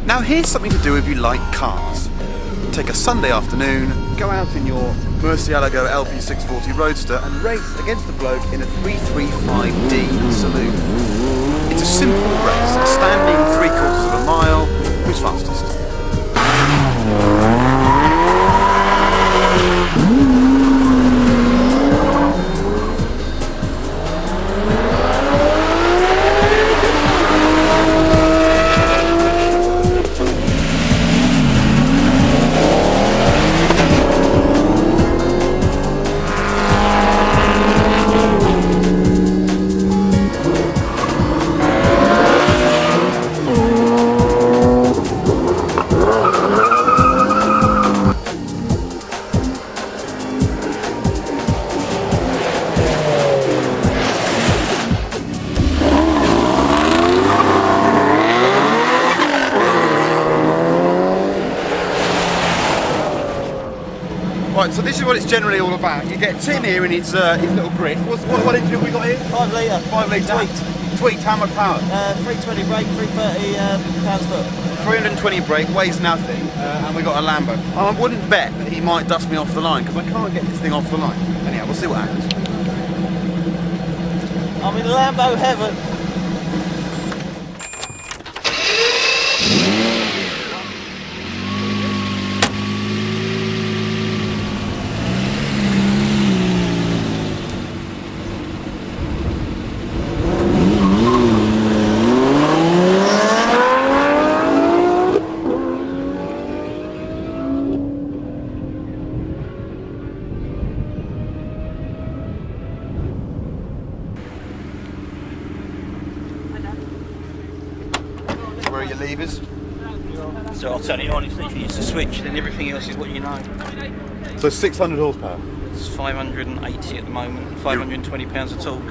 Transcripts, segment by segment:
Now here's something to do if you like cars. Take a Sunday afternoon, go out in your Murcielago LP640 Roadster and race against the bloke in a 335D saloon. It's a simple race, a standing 3/4 of a mile, who's fastest. Right, so this is what it's generally all about. You get Tim here in his little brick. What engine have we got here? 5 litre. 5 litre. Tweaked, how much power? 320 brake, 330 pounds-foot. 320 brake, weighs nothing, and we got a Lambo. I wouldn't bet that he might dust me off the line, because I can't get this thing off the line. Anyhow, we'll see what happens. I'm in Lambo heaven. Where are your levers? So I'll turn it on, it's literally just a switch, then everything else is what you know. So 600 horsepower. It's 580 at the moment, 520 pounds of torque.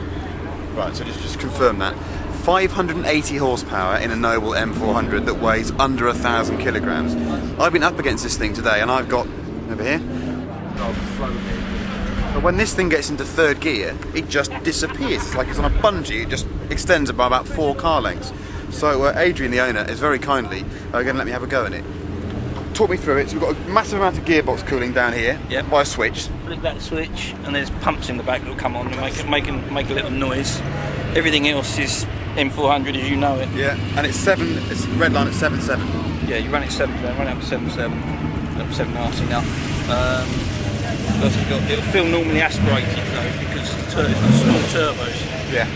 Right, so just confirm that. 580 horsepower in a Noble M400 that weighs under 1,000 kilograms. I've been up against this thing today and I've got, over here, but when this thing gets into third gear, it just disappears. It's like it's on a bungee, it just extends it by about 4 car lengths. So Adrian, the owner, is very kindly going to let me have a go in it. Talk me through it. So we've got a massive amount of gearbox cooling down here, Yep. by a switch. Flick that switch, and there's pumps in the back that will come on and make a little noise. Everything else is M400 as you know it. Yeah, and it's red line at 7.7. Yeah, you run it 7.7, run it up to 7.7, up to 7.5 enough. It'll feel normally aspirated though because it's got small turbos. Yeah.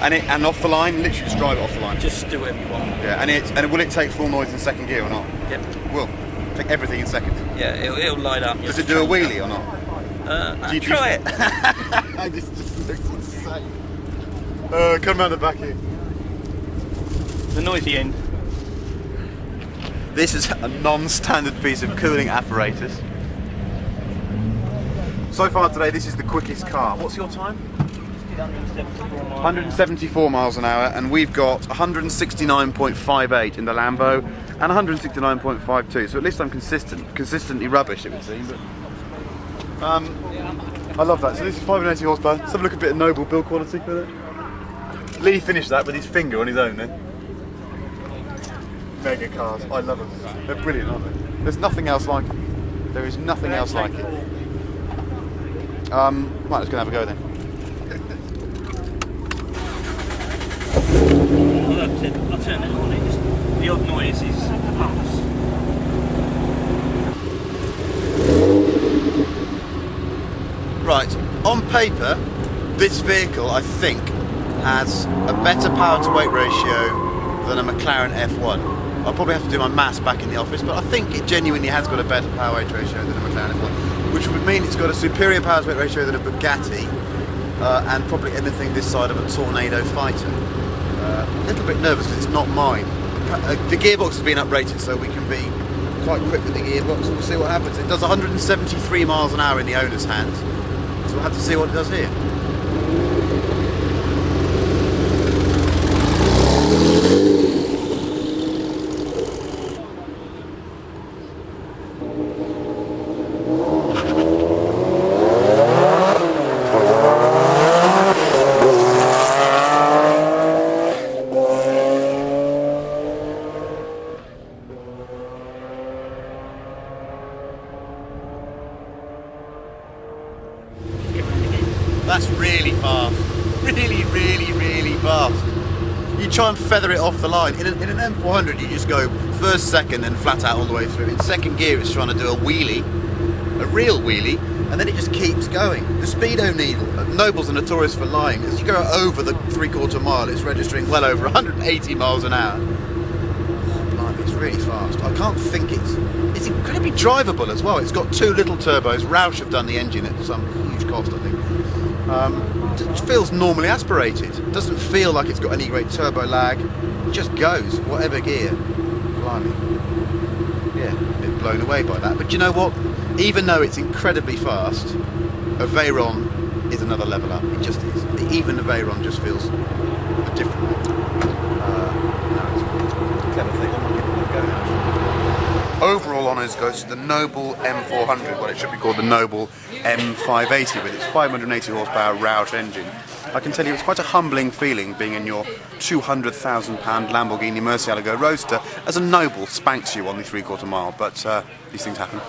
And off the line, literally just drive it off the line. Just do whatever you want. Yeah, and will it take full noise in second gear or not? Yep. Will. Take everything in second. Yeah, it'll light up. Does it do a wheelie or not? No, try it. This just looks insane. Come round the back here. The noisy end. This is a non-standard piece of cooling apparatus. So far today, this is the quickest car. What's your time? 174 miles an hour, and we've got 169.58 in the Lambo and 169.52. So at least I'm consistently rubbish, it would seem. But I love that. So this is 580 horsepower. Let's have a look at a bit of Noble build quality with it. Lee finished that with his finger on his own then. Mega cars, I love them. They're brilliant, aren't they? There's nothing else like it. There is nothing else like it. Right, let's go and have a go then. I'll turn it on. The odd noise is pumps. Right, on paper, this vehicle, I think, has a better power to weight ratio than a McLaren F1. I'll probably have to do my maths back in the office, but I think it genuinely has got a better power weight ratio than a McLaren F1, which would mean it's got a superior power to weight ratio than a Bugatti, and probably anything this side of a Tornado fighter. A little bit nervous because it's not mine. The gearbox has been uprated so we can be quite quick with the gearbox. We'll see what happens. It does 173 miles an hour in the owner's hands, so we'll have to see what it does here. really, really, really fast. You try and feather it off the line. In an M400, you just go first, second, and flat out all the way through. In second gear, it's trying to do a wheelie, a real wheelie, and then it just keeps going. The speedo needle, Nobles are notorious for lying. As you go over the 3/4 mile, it's registering well over 180 miles an hour. Blimey, it's really fast. I can't think it's incredibly drivable as well. It's got 2 little turbos. Roush have done the engine at some huge cost, I think. It feels normally aspirated. It doesn't feel like it's got any great turbo lag. It just goes, whatever gear. Blimey. Yeah, a bit blown away by that. But you know what? Even though it's incredibly fast, a Veyron is another level up. It just is. Even the Veyron just feels a different way. No, it's a clever thing. I'm not giving it a go now. Overall honours goes to the Noble M400, well, it should be called the Noble M580 with its 580 horsepower Roush engine. I can tell you it's quite a humbling feeling being in your £200,000 Lamborghini Murcielago Roadster as a Noble spanks you on the 3/4 mile, but these things happen.